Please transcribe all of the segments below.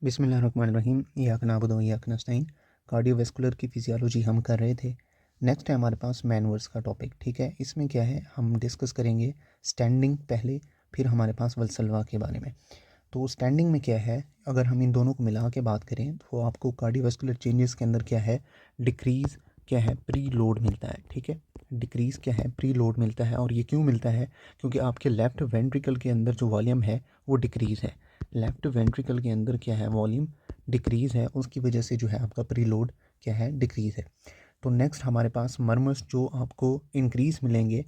बिस्मिल्लाहिर्रहमानिर्रहीम। इय्याक नअबुदु व इय्याक नस्तईन। कार्डियोवैस्कुलर की फिजियोलॉजी हम कर रहे थे। नेक्स्ट है हमारे पास मैनवर्स का टॉपिक। ठीक है, इसमें क्या है, हम डिस्कस करेंगे स्टैंडिंग पहले, फिर हमारे पास वल्सल्वा के बारे में। तो स्टैंडिंग में क्या है, अगर हम इन दोनों को मिला के बात करें तो आपको कार्डियोवैस्कुलर चेंजेस के अंदर क्या है, डिक्रीज़ क्या है, प्री लोड मिलता है। ठीक है, डिक्रीज़ क्या है, प्री लोड मिलता है। और ये क्यों मिलता है, क्योंकि आपके लेफ़्ट वेंट्रिकल के अंदर जो वॉल्यूम है वो डिक्रीज़ है। लेफ़्ट वेंट्रिकल के अंदर क्या है, वॉल्यूम डिक्रीज़ है, उसकी वजह से जो है आपका प्री लोड क्या है, डिक्रीज़ है। तो नेक्स्ट हमारे पास मर्मर्स जो आपको इंक्रीज़ मिलेंगे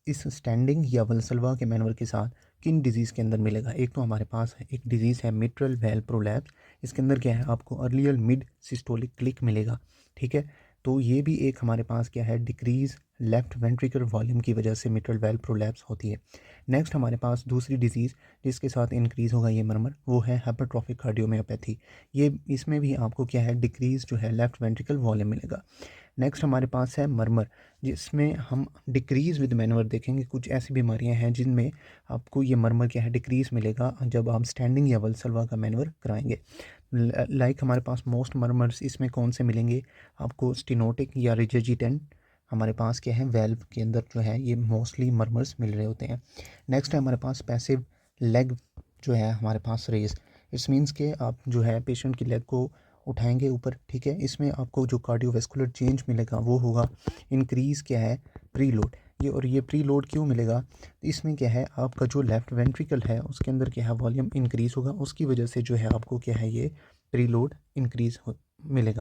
इस स्टैंडिंग या वल्सल्वा के मैनवर के साथ किन डिजीज़ के अंदर मिलेगा। एक तो हमारे पास है, एक डिजीज़ है मिट्रल वेल प्रोलैप्स। इसके अंदर क्या है, आपको अर्लियर मिड सिस्टोलिक क्लिक मिलेगा। ठीक है, तो ये भी एक हमारे पास क्या है, डिक्रीज़ लेफ़्ट वेंट्रिकल वॉल्यूम की वजह से मिट्रल वेल प्रोलैप्स होती है। नेक्स्ट हमारे पास दूसरी डिजीज़ जिसके साथ इंक्रीज़ होगा ये मर्मर, वो है हाइपरट्रॉफिक कार्डियोमायोपैथी। ये इसमें भी आपको क्या है, डिक्रीज़ जो है लेफ़्ट वेंट्रिकल वॉल्यूम मिलेगा। नेक्स्ट हमारे पास है मर्मर, जिसमें हम डिक्रीज़ विद मैनवर देखेंगे। कुछ ऐसी बीमारियां हैं जिनमें आपको ये मर्मर क्या है, डिक्रीज़ मिलेगा जब आप स्टैंडिंग या वल्सल्वा का मैनवर कराएंगे। लाइक हमारे पास मोस्ट मर्मर्स इसमें कौन से मिलेंगे आपको, स्टिनोटिक या रिजिजिटेंट हमारे पास क्या है, वेल्व के अंदर जो है ये मोस्टली मर्मर्स मिल रहे होते हैं। नेक्स्ट है हमारे पास पैसिव लेग जो है हमारे पास रेस। इट्स मीन्स के आप जो है पेशेंट की लेग को उठाएंगे ऊपर। ठीक है, इसमें आपको जो कार्डियोवैस्कुलर चेंज मिलेगा वो होगा इंक्रीज़ क्या है, प्री लोड। ये प्री लोड क्यों मिलेगा, इसमें क्या है, आपका जो लेफ़्ट वेंट्रिकल है उसके अंदर क्या है, वॉल्यूम इंक्रीज़ होगा, उसकी वजह से जो है आपको क्या है, ये प्री लोड इंक्रीज़ मिलेगा।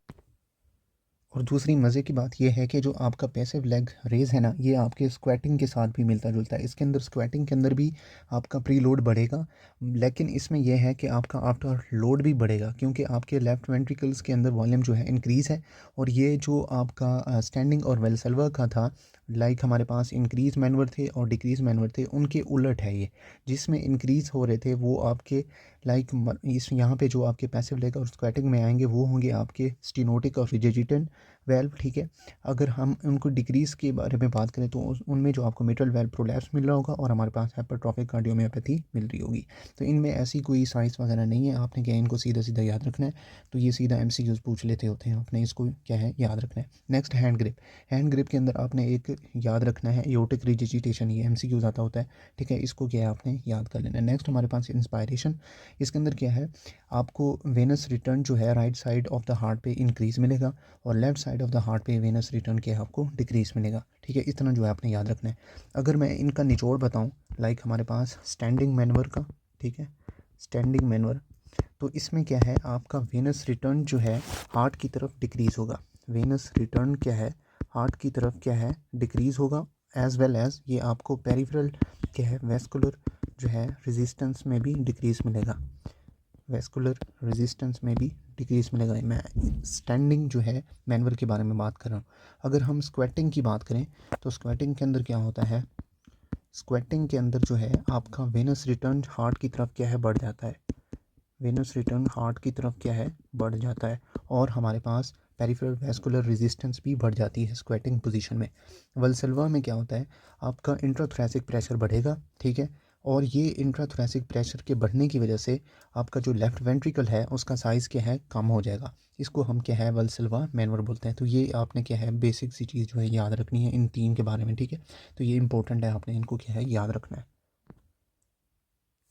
और दूसरी मज़े की बात यह है कि जो आपका पैसिव लेग रेज़ है ना, ये आपके स्क्वैटिंग के साथ भी मिलता जुलता है। इसके अंदर स्क्वैटिंग के अंदर भी आपका प्री लोड बढ़ेगा, लेकिन इसमें यह है कि आपका आफ्टर लोड भी बढ़ेगा, क्योंकि आपके लेफ़्ट वेंट्रिकल्स के अंदर वॉल्यूम जो है इंक्रीज़ है। और ये जो आपका स्टैंडिंग और वेल्सल्वा का था, लाइक हमारे पास इंक्रीज़ मैनवर थे और डिक्रीज़ मैनवर थे, उनके उलट है ये। जिसमें इंक्रीज़ हो रहे थे वो आपके लाइक इस यहाँ पे जो आपके पैसिव लेग और स्क्वैटिंग में आएंगे वो होंगे आपके स्टिनोटिक और रिजिजिटेंट वेल्व। ठीक है, अगर हम उनको डिक्रीज़ के बारे में बात करें तो उनमें जो आपको मिट्रल वेल्व प्रोलैप्स मिल रहा होगा और हमारे पास हाइपरट्रॉफिक कार्डियोमायोपैथी मिल रही होगी। तो इनमें ऐसी कोई साइंस वगैरह नहीं है, आपने क्या इनको सीधा सीधा याद रखना है। तो ये सीधा एमसीक्यूज पूछ लेते होते हैं, आपने इसको क्या है, याद रखना है। Next hand grip. Hand grip के अंदर आपने एक याद रखना है एओर्टिक रिजिजिटेशन, ये एमसीक्यूज आता होता है। ठीक है, इसको क्या है, आपने याद कर लेना है। नेक्स्ट हमारे पास इंस्पायरेशन। इसके अंदर क्या है, आपको वेनस रिटर्न जो है right side of the heart पे इंक्रीज़ मिलेगा और left side of the heart पे वेनस रिटर्न के आपको डिक्रीज़ मिलेगा। ठीक है, इतना जो है आपने याद रखना है। अगर मैं इनका निचोड़ बताऊं, लाइक हमारे पास स्टैंडिंग मैनवर का, ठीक है, स्टैंडिंग मैनवर, तो इसमें क्या है, आपका वेनस रिटर्न जो है हार्ट की तरफ डिक्रीज़ होगा। वेनस रिटर्न क्या है, हार्ट की तरफ क्या है, डिक्रीज़ होगा। एज वेल एज ये आपको पेरिफेरल क्या है, वेस्कुलर जो है रेजिस्टेंस में भी डिक्रीज़ मिलेगा। वेस्कुलर रेजिस्टेंस में भी डिक्रीज मिलेगा। मैं स्टैंडिंग जो है मैनवर के बारे में बात कर रहा हूँ। अगर हम स्क्वेटिंग की बात करें तो स्क्वेटिंग के अंदर क्या होता है, स्क्वेटिंग के अंदर जो है आपका वेनस रिटर्न हार्ट की तरफ क्या है, बढ़ जाता है। वेनस रिटर्न हार्ट की तरफ क्या है, बढ़ जाता है। और हमारे पास पेरिफेरल वेस्कुलर रेजिस्टेंस भी बढ़ जाती है स्क्वेटिंग पोजीशन में। वल्सल्वा में क्या होता है, आपका इंट्राथोरैसिक प्रेशर बढ़ेगा। ठीक है, और ये इंट्राथोरैसिक प्रेशर के बढ़ने की वजह से आपका जो लेफ़्ट वेंट्रिकल है उसका साइज़ क्या है, कम हो जाएगा। इसको हम क्या है, वल्सल्वा मैनवर बोलते हैं। तो ये आपने क्या है, बेसिक सी चीज़ जो है याद रखनी है इन तीन के बारे में। ठीक है, तो ये इंपॉर्टेंट है, आपने इनको क्या है, याद रखना है।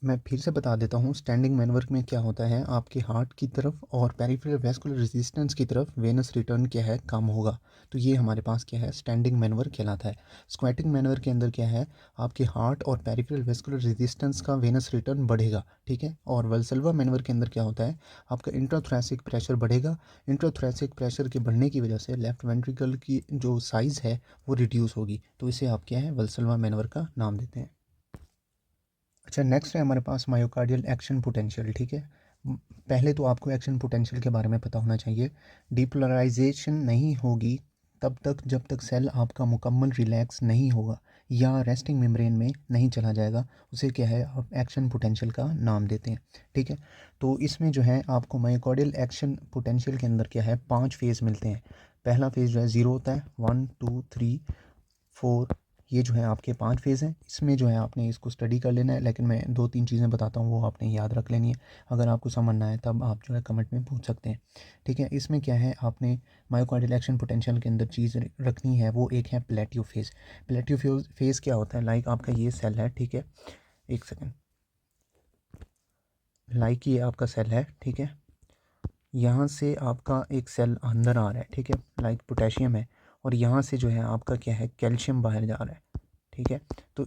मैं फिर से बता देता हूँ, स्टैंडिंग मैनवर में क्या होता है, आपके हार्ट की तरफ और पेरिफेरल वेस्कुलर रेजिस्टेंस की तरफ वेनस रिटर्न क्या है, कम होगा। तो ये हमारे पास क्या है, स्टैंडिंग मैनवर कहलाता है। स्क्वैटिंग मैनवर के अंदर क्या है, आपके हार्ट और पेरिफेरल वेस्कुलर रेजिस्टेंस का वेनस रिटर्न बढ़ेगा। ठीक है, और वल्सल्वा मैनवर के अंदर क्या होता है, आपका इंट्राथोरैसिक प्रेशर बढ़ेगा। इंट्राथोरैसिक प्रेशर के बढ़ने की वजह से लेफ्ट वेंट्रिकल की जो साइज़ है वो रिड्यूस होगी। तो इसे आप क्या है, वल्सल्वा मैनवर का नाम देते हैं। अच्छा, नेक्स्ट है हमारे पास मायोकार्डियल एक्शन पोटेंशियल। ठीक है, पहले तो आपको एक्शन पोटेंशियल के बारे में पता होना चाहिए। डिपोलराइजेशन नहीं होगी तब तक जब तक सेल आपका मुकम्मल रिलैक्स नहीं होगा या रेस्टिंग मेम्ब्रेन में नहीं चला जाएगा, उसे क्या है, आप एक्शन पोटेंशियल का नाम देते हैं। ठीक है, तो इसमें जो है आपको मायोकार्डियल एक्शन पोटेंशियल के अंदर क्या है, 5 फेज़ मिलते हैं। पहला फेज़ जो है 0 होता है, 1 2 3 4, ये जो है आपके 5 फेज़ हैं। इसमें जो है आपने इसको स्टडी कर लेना है, लेकिन मैं 2-3 चीज़ें बताता हूँ, वो आपने याद रख लेनी है। अगर आपको समझ ना आए तब आप जो है कमेंट में पूछ सकते हैं, ठीक है। इसमें क्या है, आपने मायोकार्डियल एक्शन पोटेंशियल के अंदर चीज़ रखनी है, वो एक है प्लेटियो फेज़। प्लेटियो फेज़ क्या होता है, लाइक आपका ये सेल है, ठीक है, एक सेकेंड, लाइक ये आपका सेल है, ठीक है, यहाँ से आपका एक सेल अंदर आ रहा है, ठीक है, लाइक पोटेशियम है, और यहाँ से जो है आपका क्या है, कैल्शियम बाहर जा रहा है, ठीक है। तो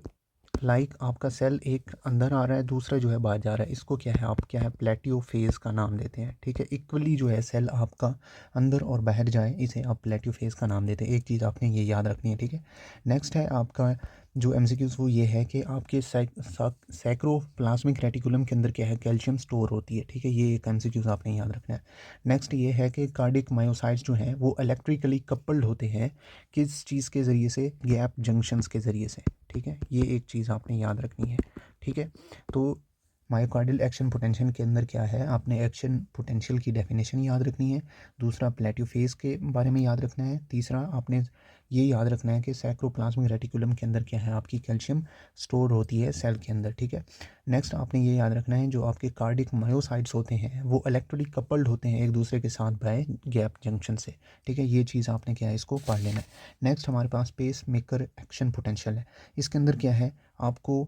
लाइक आपका सेल एक अंदर आ रहा है, दूसरा जो है बाहर जा रहा है, इसको क्या है, आप क्या है, प्लेटियो फेज़ का नाम देते हैं, ठीक है। इक्वली जो है सेल आपका अंदर और बाहर जाए, इसे आप प्लेटियो फेज़ का नाम देते हैं। एक चीज़ आपने ये याद रखनी है, ठीक है। नेक्स्ट है आपका जो एमसीक्यूज़, वो ये है कि आपके सैक्रोप्लाज्मिक रेटिकुलम के अंदर क्या है, कैल्शियम स्टोर होती है, ठीक है। ये एक एमसीक्यूज़ आपने याद रखना है। नेक्स्ट ये है कि कार्डिक मायोसाइट्स जो हैं वो इलेक्ट्रिकली कपल्ड होते हैं, किस चीज़ के ज़रिए से, गैप जंक्शंस के ज़रिए से, ठीक है। ये एक चीज़ आपने याद रखनी है, ठीक है। तो मायोकार्डियल एक्शन पोटेंशियल के अंदर क्या है, आपने एक्शन पोटेंशियल की डेफिनेशन याद रखनी है। दूसरा प्लेटियो फेज़ के बारे में याद रखना है। तीसरा आपने ये याद रखना है कि सैक्रोप्लाज्मिक रेटिकुलम के अंदर क्या है, आपकी कैल्शियम स्टोर होती है सेल के अंदर, ठीक है। नेक्स्ट आपने ये याद रखना है, जो आपके कार्डिक मायोसाइट्स होते हैं वो इलेक्ट्रिकली कपल्ड होते हैं एक दूसरे के साथ बाय गैप जंक्शन से, ठीक है। ये चीज़ आपने क्या है, इसको पढ़ लेना है। नेक्स्ट हमारे पास पेस मेकर एक्शन पोटेंशियल है। इसके अंदर क्या है, आपको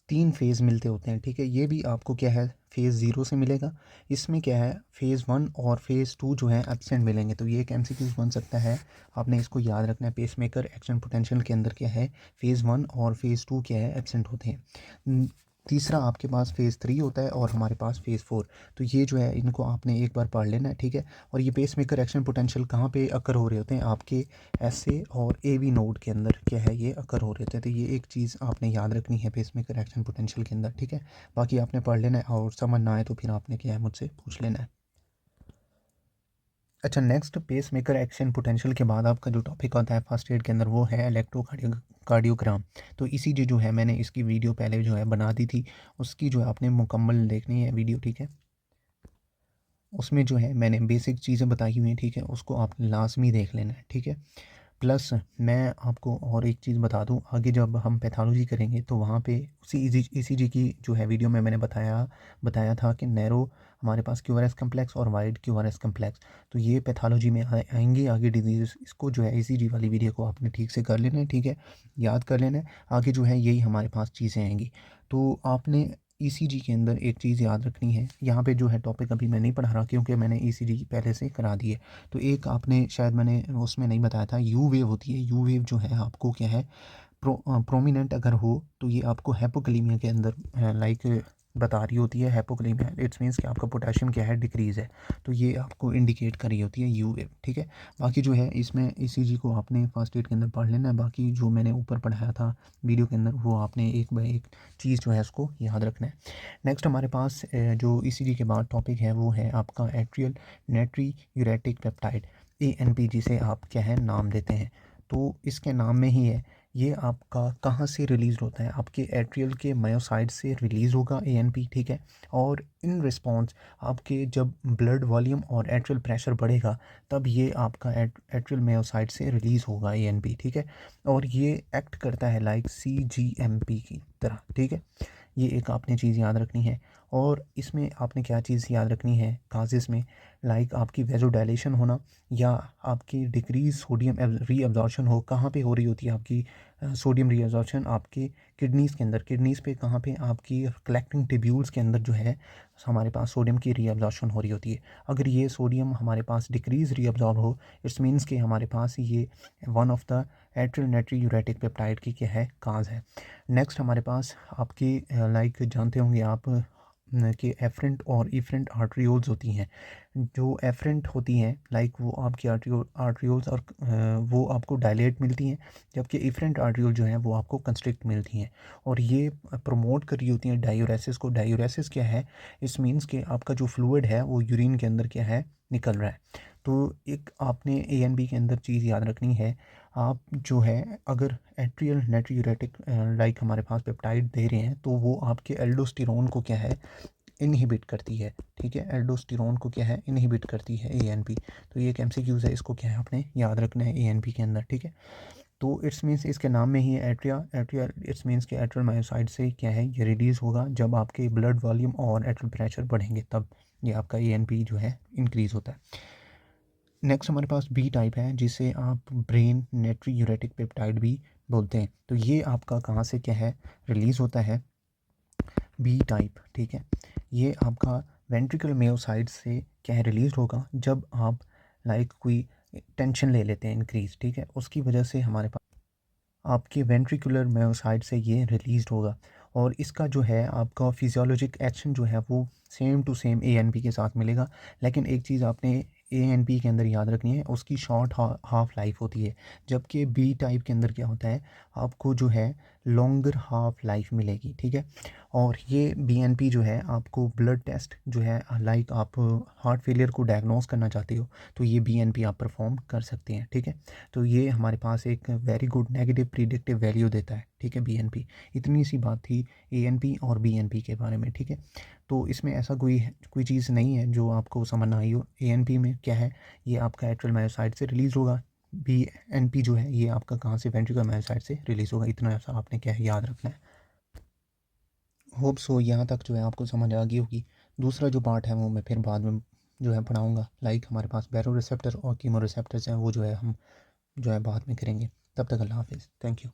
3 फेज़ मिलते होते हैं, ठीक है। ये भी आपको क्या है, फेज़ 0 से मिलेगा। इसमें क्या है, फेज़ 1 और फेज़ 2 जो है एब्सेंट मिलेंगे। तो ये एक एमसीक्यूज़ बन सकता है, आपने इसको याद रखना है। पेस मेकर एक्शन पोटेंशियल के अंदर क्या है, फेज़ 1 और फेज़ 2 क्या है, एब्सेंट होते हैं। तीसरा आपके पास फेज़ 3 होता है और हमारे पास फेज़ 4। तो ये जो है, इनको आपने एक बार पढ़ लेना है, ठीक है। और ये पेस मेकर एक्शन पोटेंशियल कहाँ पे अकर हो रहे होते हैं, आपके एसए और एवी नोड के अंदर क्या है, ये अकर हो रहे थे। तो ये एक चीज़ आपने याद रखनी है पेसमेकर एक्शन पोटेंशियल के अंदर, ठीक है। बाकी आपने पढ़ लेना है, और समझ ना आए तो फिर आपने क्या है, मुझसे पूछ लेना है। अच्छा, नेक्स्ट पेसमेकर एक्शन पोटेंशियल के बाद आपका जो टॉपिक आता है फर्स्ट एड के अंदर, वो है इलेक्ट्रोकार्डियोग्राम। तो ईसीजी जो है, मैंने इसकी वीडियो पहले जो है बना दी थी, उसकी जो है आपने मुकम्मल देखनी है वीडियो, ठीक है। उसमें जो है मैंने बेसिक चीज़ें बताई हुई हैं, ठीक है, उसको आप लाजमी देख लेना है, ठीक है। प्लस मैं आपको और एक चीज़ बता दूं, आगे जब हम पैथोलॉजी करेंगे तो वहाँ पे उसी ईसीजी की जो है वीडियो में मैंने बताया था कि नैरो हमारे पास क्यूआरएस कम्प्लेक्स और वाइड क्यूआरएस कम्प्लेक्स, तो ये पैथोलॉजी में आएंगे आगे डिजीज़। इसको जो है ईसीजी वाली वीडियो को आपने ठीक से कर लेना है, ठीक है, याद कर लेना है। आगे जो है यही हमारे पास चीज़ें आएंगी। तो आपने ईसीजी के अंदर एक चीज़ याद रखनी है, यहाँ पे जो है टॉपिक अभी मैं नहीं पढ़ा रहा क्योंकि मैंने ईसीजी पहले से करा दी है। तो एक आपने शायद मैंने उसमें नहीं बताया था, यू वेव होती है। यू वेव जो है आपको क्या है, प्रोमिनेंट अगर हो तो ये आपको हाइपोकैलेमिया के अंदर लाइक बता रही होती है। हाइपोकैलेमिया इट्स मीन्स कि आपका पोटेशियम क्या है, डिक्रीज़ है, तो ये आपको इंडिकेट कर रही होती है यू वेव, ठीक है। बाकी जो है इसमें ईसीजी को आपने फर्स्ट एड के अंदर पढ़ लेना है। बाकी जो मैंने ऊपर पढ़ाया था वीडियो के अंदर, वो आपने एक बाय एक चीज़ जो है उसको याद रखना है। नेक्स्ट हमारे पास जो ईसीजी के बाद टॉपिक है, वो है आपका atrial natriuretic peptide, ANP, जिसे आप क्या है नाम देते हैं। तो इसके नाम में ही है, ये आपका कहाँ से रिलीज़ होता है, आपके एट्रियल के मायोसाइट से रिलीज़ होगा एएनपी, ठीक है। और इन रिस्पॉन्स आपके जब ब्लड वॉल्यूम और एट्रियल प्रेशर बढ़ेगा, तब ये आपका एट्रियल मायोसाइट से रिलीज़ होगा एएनपी, ठीक है। और ये एक्ट करता है लाइक सीजीएमपी की तरह, ठीक है। ये एक आपने चीज़ याद रखनी है। और इसमें आपने क्या चीज़ याद रखनी है, काजेज़ में, लाइक आपकी वेजोडाइलेशन होना, या आपकी डिक्रीज सोडियम रीअब्जॉर्प्शन हो। कहाँ पे हो रही होती है आपकी सोडियम रीअब्जॉर्प्शन, आपके किडनीज़ के अंदर। किडनीज़ पे कहाँ पे, आपकी कलेक्टिंग टिब्यूल्स के अंदर जो है हमारे पास सोडियम की रीअब्जॉर्प्शन हो रही होती है। अगर ये सोडियम हमारे पास डिक्रीज रीअब्जॉर्ब हो, इट्स मीन्स कि हमारे पास ये one of the atrial natriuretic peptide की क्या है, काज है। नेक्स्ट हमारे पास आपकी लाइक जानते होंगे आप कि एफरेंट और इफरेंट आर्ट्रियोल्स होती हैं। जो एफरेंट होती हैं लाइक वो आपकी आर्ट्रियोल्स और वो आपको डायलेट मिलती हैं, जबकि इफरेंट आर्ट्रियोल जो हैं वो आपको कंस्ट्रिक्ट मिलती हैं। और ये प्रमोट कर रही होती हैं डायूरेसिस को। डायूरेसिस क्या है, इस मीन्स कि आपका जो फ्लूइड है वो यूरिन के अंदर क्या है, निकल रहा है। तो एक आपने ए एन बी के अंदर चीज़ याद रखनी है, आप जो है अगर एट्रियल नाइट्रियूरेटिक लाइक हमारे पास पेप्टाइड दे रहे हैं, तो वो आपके एल्डोस्टेरोन को क्या है, इनहिबिट करती है, ठीक है। एल्डोस्टेरोन को क्या है, इनहिबिट करती है एएनपी। तो ये एक एमसीक्यूज़ है, इसको क्या है आपने याद रखना है एएनपी के अंदर, ठीक है। तो इट्स मीन्स इसके नाम में ही एट्रिया एट्रिया इट्स मीन्स कि एट्रियल मायोसाइट से क्या है ये रिलीज़ होगा जब आपके ब्लड वॉल्यूम और एट्रियल प्रेशर बढ़ेंगे, तब ये आपका एएनपी जो है इंक्रीज़ होता है। नेक्स्ट हमारे पास बी टाइप है जिसे आप ब्रेन नेट्रीयूरेटिक पेप्टाइड भी बोलते हैं। तो ये आपका कहाँ से क्या है रिलीज़ होता है, बी टाइप, ठीक है। ये आपका वेंट्रिकल मायोसाइट से क्या है रिलीज होगा जब आप लाइक कोई टेंशन ले लेते हैं इंक्रीज, ठीक है, उसकी वजह से हमारे पास आपके वेंट्रिकुलर मायोसाइट से ये रिलीज होगा। और इसका जो है आपका फिजियोलॉजिक एक्शन जो है वो सेम टू सेम एएनपी के साथ मिलेगा। लेकिन एक चीज़ आपने एएनपी के अंदर याद रखनी है, उसकी शॉर्ट हाफ लाइफ होती है, जबकि बी टाइप के अंदर क्या होता है आपको जो है लॉन्गर हाफ लाइफ मिलेगी, ठीक है। और ये बीएनपी जो है आपको ब्लड टेस्ट जो है लाइक आप हार्ट फेलियर को डायग्नोस करना चाहते हो तो ये बीएनपी आप परफॉर्म कर सकते हैं, ठीक है। तो ये हमारे पास एक very good negative predictive value देता है, ठीक है, बीएनपी। इतनी सी बात थी एएनपी और बीएनपी के बारे में, ठीक है। तो इसमें ऐसा कोई चीज़ नहीं है जो आपको समझ ना आई हो। एएनपी में क्या है, ये आपका एट्रियल मायोसाइट से रिलीज़ होगा, बीएनपी जो है ये आपका कहाँ से वेंट्रिकल मायोसाइट से रिलीज़ होगा। इतना ऐसा आपने क्या है याद रखना है। होप सो यहाँ तक जो है आपको समझ आ गई होगी। दूसरा जो पार्ट है वो मैं फिर बाद में जो है पढ़ाऊँगा। लाइक हमारे पास बैरो रिसेप्टर और कीमो रिसेप्टर्स हैं, वो जो है हम जो है बाद में करेंगे। तब तक अल्लाह हाफिज़, थैंक यू।